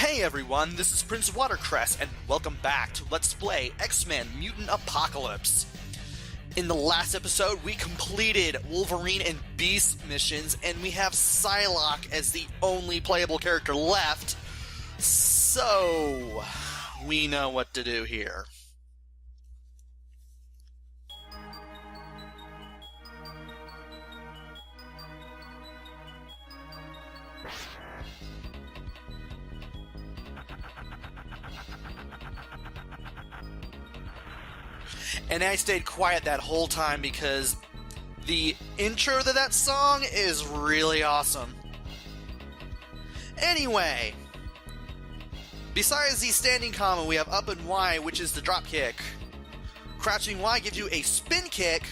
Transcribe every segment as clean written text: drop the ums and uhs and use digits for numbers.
Hey everyone, this is Prince Watercress, and welcome back to Let's Play X-Men Mutant Apocalypse. In the last episode, we completed Wolverine and Beast missions, and we have Psylocke as the only playable character left, so we know what to do here. And I stayed quiet that whole time because the intro to that song is really awesome. Anyway, besides the standing combo, we have up and Y, which is the drop kick. Crouching Y gives you a spin kick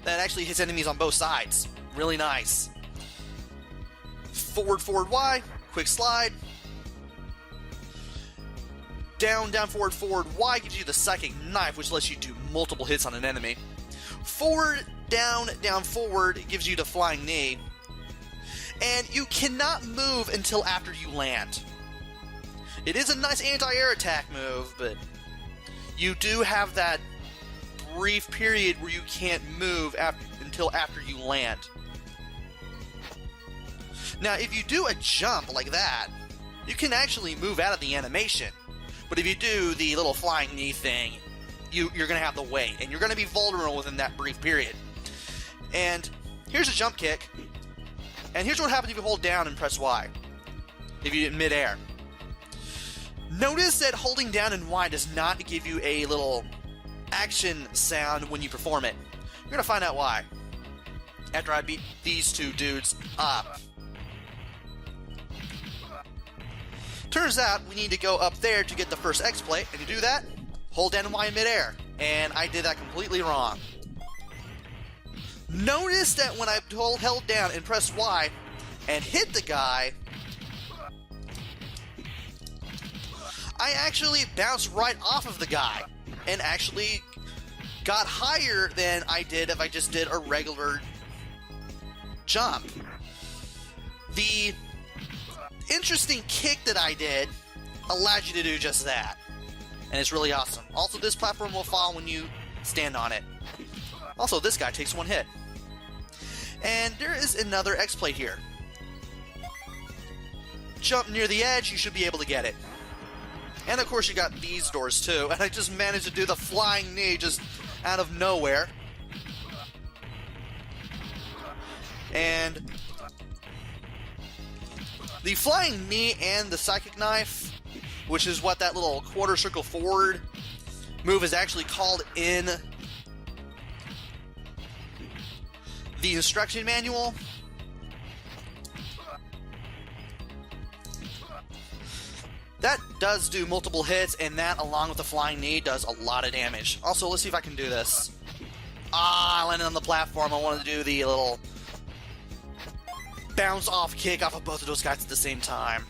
that actually hits enemies on both sides. Really nice. Forward, forward Y, quick slide. Down, down, forward, forward. Y gives you the psychic knife, which lets you do multiple hits on an enemy. Forward, down, down, forward gives you the flying knee. And you cannot move until after you land. It is a nice anti-air attack move, but you do have that brief period where you can't move until after you land. Now, if you do a jump like that, you can actually move out of the animation. But if you do the little flying knee thing, you're going to have to wait, and you're going to be vulnerable within that brief period. And here's a jump kick, and here's what happens if you hold down and press Y, if you're in midair. Notice that holding down and Y does not give you a little action sound when you perform it. You're going to find out why after I beat these two dudes up. Turns out we need to go up there to get the first X-plate, and to do that, hold down and Y in midair. And I did that completely wrong. Notice that when I held down and pressed Y and hit the guy, I actually bounced right off of the guy and actually got higher than I did if I just did a regular jump. The interesting kick that I did allows you to do just that, and it's really awesome. Also, this platform will fall when you stand on it. Also, this guy takes one hit. And there is another X-plate here. Jump near the edge, you should be able to get it. And of course you got these doors too, and I just managed to do the flying knee just out of nowhere. And the flying knee and the psychic knife, which is what that little quarter circle forward move is actually called in the instruction manual. That does do multiple hits, and that, along with the flying knee, does a lot of damage. Also, let's see if I can do this. I landed on the platform. I wanted to do the little bounce off kick off of both of those guys at the same time.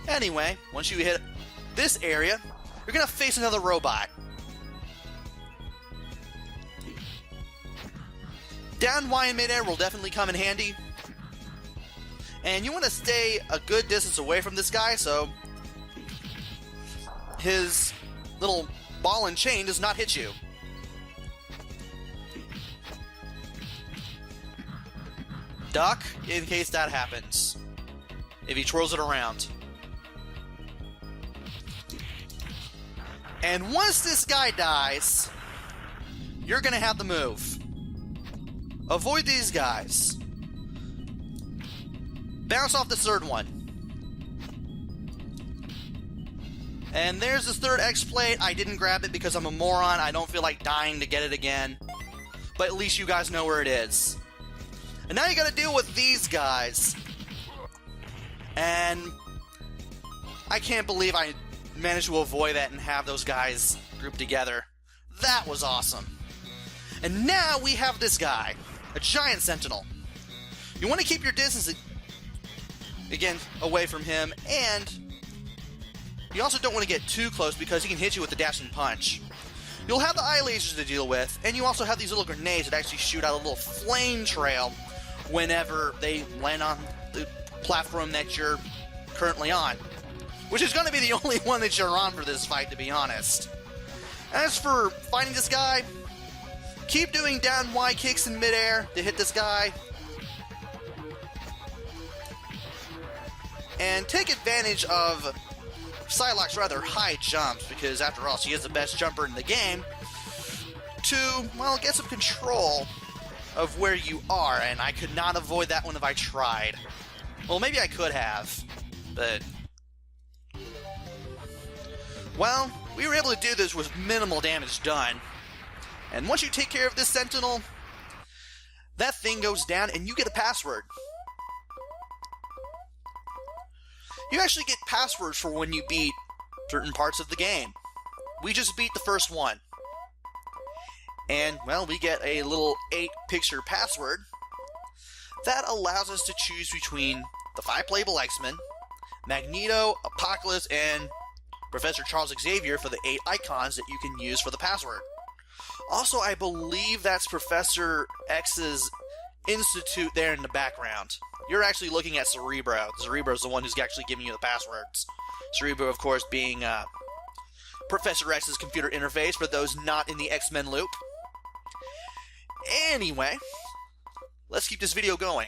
Anyway, once you hit this area, you're gonna face another robot. Down Y in midair will definitely come in handy. And you want to stay a good distance away from this guy so his little ball and chain does not hit you. Duck in case that happens, if he twirls it around. And once this guy dies, you're gonna have to move. Avoid these guys. Bounce off the third one. And there's this third X-plate. I didn't grab it because I'm a moron. I don't feel like dying to get it again. But at least you guys know where it is. And now you gotta deal with these guys. And I can't believe I managed to avoid that and have those guys grouped together. That was awesome. And now we have this guy, a giant sentinel. You want to keep your distance again away from him, and you also don't want to get too close because he can hit you with the dash and punch. You'll have the eye lasers to deal with, and you also have these little grenades that actually shoot out a little flame trail whenever they land on the platform that you're currently on. Which is going to be the only one that you're on for this fight, to be honest. As for fighting this guy, keep doing down Y kicks in midair to hit this guy. And take advantage of Psylocke's rather high jumps, because after all, she is the best jumper in the game, to, well, get some control of where you are, and I could not avoid that one if I tried. Well, maybe I could have, but... well, we were able to do this with minimal damage done. And once you take care of this Sentinel, that thing goes down and you get a password. You actually get passwords for when you beat certain parts of the game. We just beat the first one. And, well, we get a little 8-picture password that allows us to choose between the 5 playable X-Men, Magneto, Apocalypse, and Professor Charles Xavier for the 8 icons that you can use for the password. Also, I believe that's Professor X's institute there in the background. You're actually looking at Cerebro. Cerebro is the one who's actually giving you the passwords. Cerebro, of course, being Professor X's computer interface for those not in the X-Men loop. Anyway, let's keep this video going,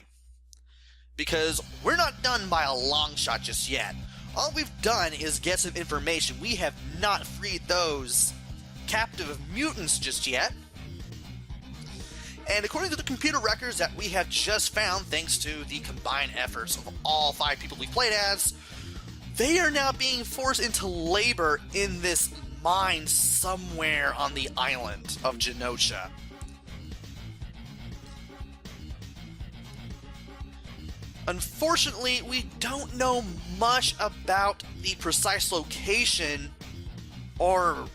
because we're not done by a long shot just yet. All we've done is get some information. We have not freed those captive mutants just yet. And according to the computer records that we have just found, thanks to the combined efforts of all 5 people we played as, they are now being forced into labor in this mine somewhere on the island of Genosha. Unfortunately, we don't know much about the precise location or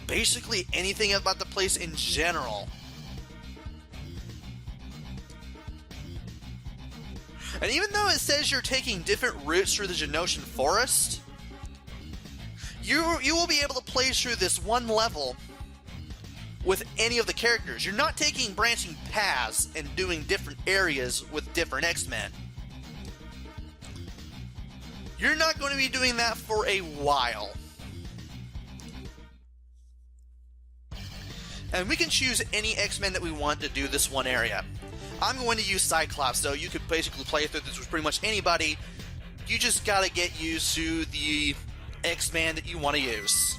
basically anything about the place in general. And even though it says you're taking different routes through the Genoshan forest, you will be able to play through this one level with any of the characters. You're not taking branching paths and doing different areas with different X-Men. You're not going to be doing that for a while. And we can choose any X-Men that we want to do this one area. I'm going to use Cyclops, though. You could basically play through this with pretty much anybody. You just gotta get used to the X-Man that you want to use.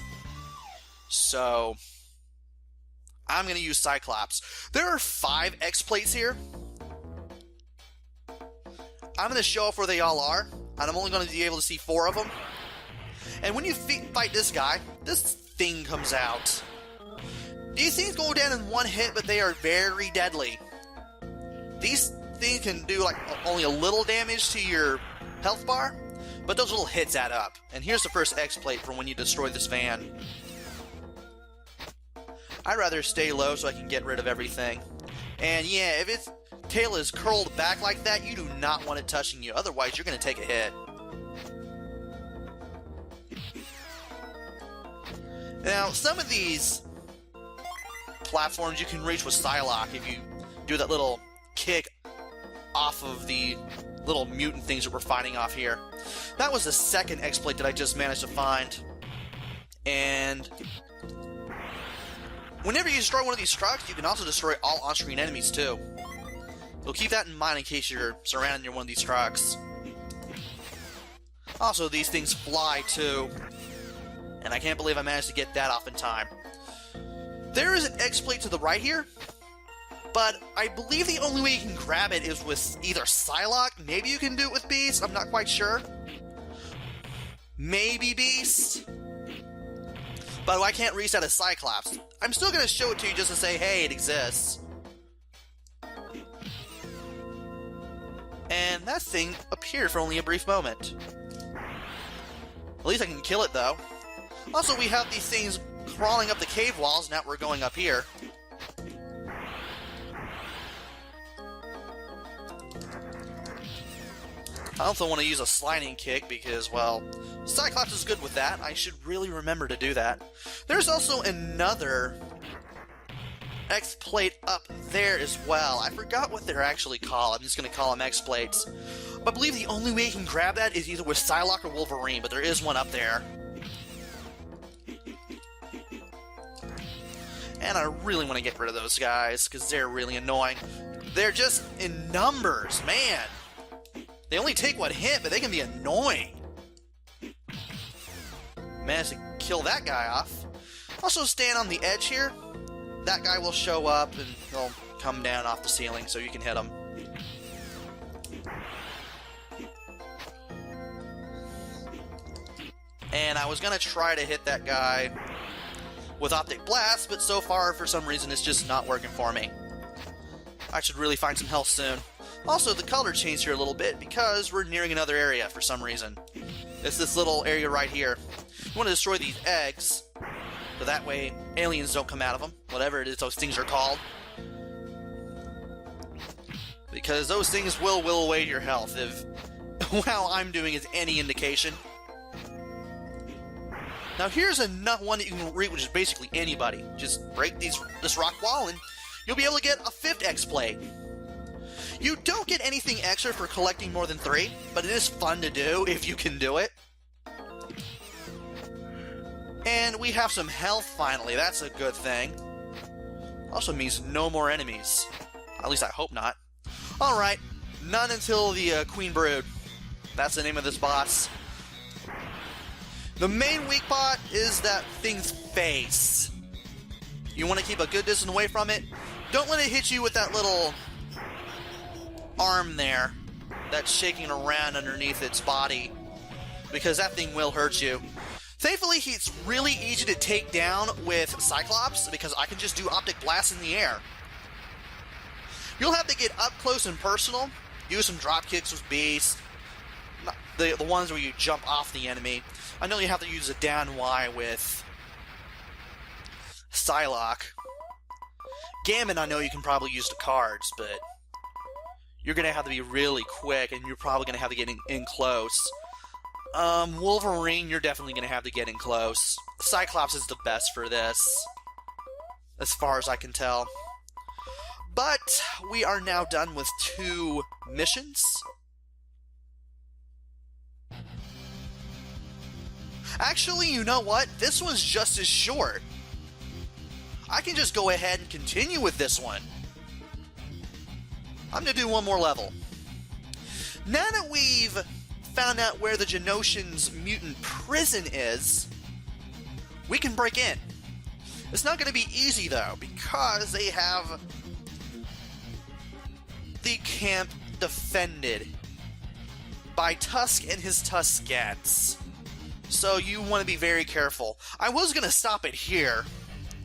So, I'm going to use Cyclops. There are 5 X-plates here. I'm going to show off where they all are, and I'm only going to be able to see 4 of them. And when you fight this guy, this thing comes out. These things go down in one hit, but they are very deadly. These things can do like only a little damage to your health bar, but those little hits add up. And here's the first X-plate for when you destroy this van. I'd rather stay low so I can get rid of everything. And yeah, if its tail is curled back like that, you do not want it touching you. Otherwise, you're going to take a hit. Now, some of these platforms you can reach with Psylocke if you do that little kick off of the little mutant things that we're fighting off here. That was the second exploit that I just managed to find. And whenever you destroy one of these trucks, you can also destroy all on-screen enemies too. So keep that in mind in case you're surrounded near one of these trucks. Also, these things fly too. And I can't believe I managed to get that off in time. There is an exploit to the right here, but I believe the only way you can grab it is with either Psylocke. Maybe you can do it with Beast. I'm not quite sure. Maybe Beast. But I can't reset a Cyclops. I'm still going to show it to you just to say, hey, it exists. And that thing appeared for only a brief moment. At least I can kill it, though. Also, we have these things crawling up the cave walls. Now we're going up here. I also want to use a sliding kick because, well, Cyclops is good with that. I should really remember to do that. There's also another X-plate up there as well. I forgot what they're actually called. I'm just going to call them X-plates. I believe the only way you can grab that is either with Psylocke or Wolverine, but there is one up there. And I really want to get rid of those guys, because they're really annoying. They're just in numbers, man. They only take one hit, but they can be annoying. Managed to kill that guy off. Also stand on the edge here. That guy will show up, and he'll come down off the ceiling, so you can hit him. And I was going to try to hit that guy with Optic Blast, but so far, for some reason, it's just not working for me. I should really find some health soon. Also, the color changed here a little bit because we're nearing another area for some reason. It's this little area right here. You want to destroy these eggs, so that way aliens don't come out of them, whatever it is those things are called. Because those things will away your health if how I'm doing is any indication. Now here's one that you can reach, which is basically anybody. Just break this rock wall and you'll be able to get a 5th X-Blade. You don't get anything extra for collecting more than 3, but it is fun to do if you can do it. And we have some health finally, that's a good thing. Also means no more enemies. At least I hope not. Alright, none until the Queen Brood. That's the name of this boss. The main weak spot is that thing's face. You want to keep a good distance away from it. Don't let it hit you with that little arm there that's shaking around underneath its body, because that thing will hurt you. Thankfully, he's really easy to take down with Cyclops, because I can just do Optic Blast in the air. You'll have to get up close and personal, use some drop kicks with Beast, the ones where you jump off the enemy. I know you have to use a down Y with Psylocke. Gambit, I know you can probably use the cards, but you're going to have to be really quick, and you're probably going to have to get in close. Wolverine, you're definitely going to have to get in close. Cyclops is the best for this, as far as I can tell. But we are now done with 2 missions. Actually, you know what? This one's just as short. I can just go ahead and continue with this one. I'm going to do one more level. Now that we've found out where the Genosians' mutant prison is, we can break in. It's not going to be easy, though, because they have the camp defended by Tusk and his Tuskets. So you want to be very careful. I was going to stop it here.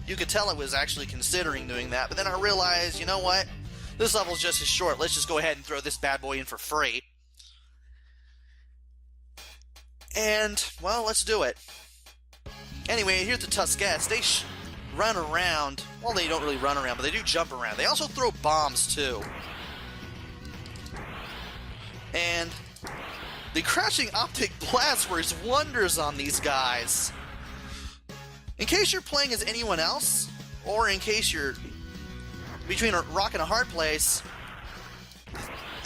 You could tell I was actually considering doing that, but then I realized, you know what? This level's just as short. Let's just go ahead and throw this bad boy in for free. And, well, let's do it. Anyway, here's the Tuskets. They run around. Well, they don't really run around, but they do jump around. They also throw bombs, too. And the Crouching Optic Blast works wonders on these guys. In case you're playing as anyone else, or in case you're between a rock and a hard place,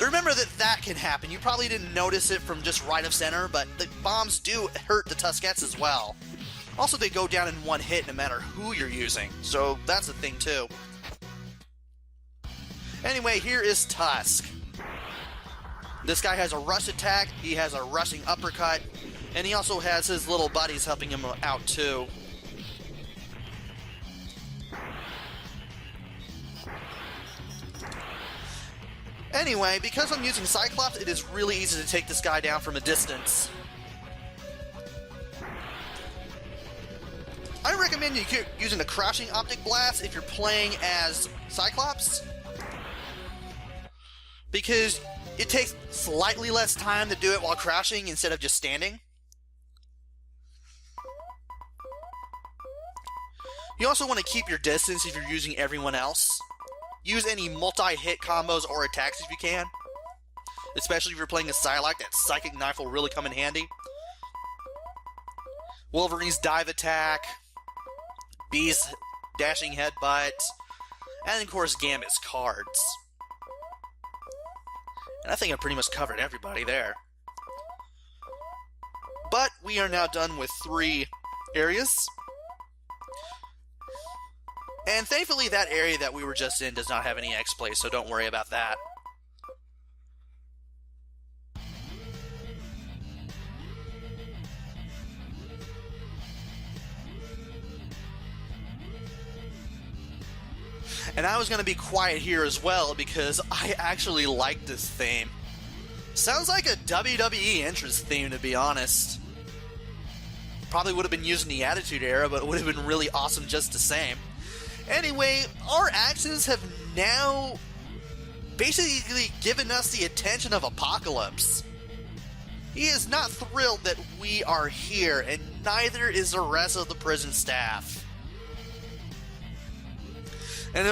remember that can happen. You probably didn't notice it from just right of center, but the bombs do hurt the Tuskets as well. Also, they go down in one hit no matter who you're using, so that's a thing too. Anyway, here is Tusk. This guy has a rush attack, he has a rushing uppercut, and he also has his little buddies helping him out too. Anyway, because I'm using Cyclops, it is really easy to take this guy down from a distance. I recommend you keep using the Crouching Optic Blast if you're playing as Cyclops, because it takes slightly less time to do it while crouching instead of just standing. You also want to keep your distance if you're using everyone else. Use any multi-hit combos or attacks if you can. Especially if you're playing a Psylocke, that Psychic Knife will really come in handy. Wolverine's dive attack, Beast's dashing headbutt, and of course Gambit's cards. And I think I pretty much covered everybody there. But we are now done with 3 areas. And thankfully that area that we were just in does not have any X-Plays, so don't worry about that. And I was going to be quiet here as well because I actually like this theme. Sounds like a WWE entrance theme, to be honest. Probably would have been used in the Attitude Era, but it would have been really awesome just the same. Anyway, our actions have now basically given us the attention of Apocalypse. He is not thrilled that we are here, and neither is the rest of the prison staff. And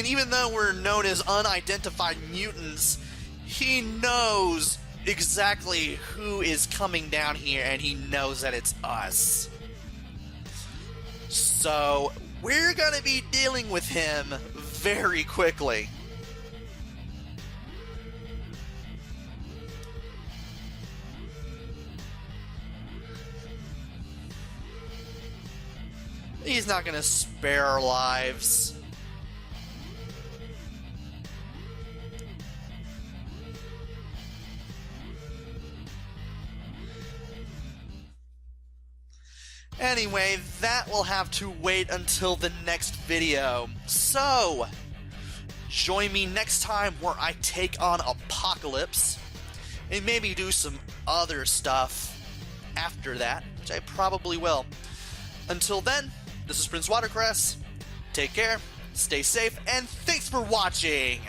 even though we're known as unidentified mutants, he knows exactly who is coming down here, and he knows that it's us. So, we're gonna be dealing with him very quickly. He's not gonna spare our lives. Anyway, that will have to wait until the next video. So, join me next time where I take on Apocalypse, and maybe do some other stuff after that, which I probably will. Until then, this is Prince Watercress. Take care, stay safe, and thanks for watching!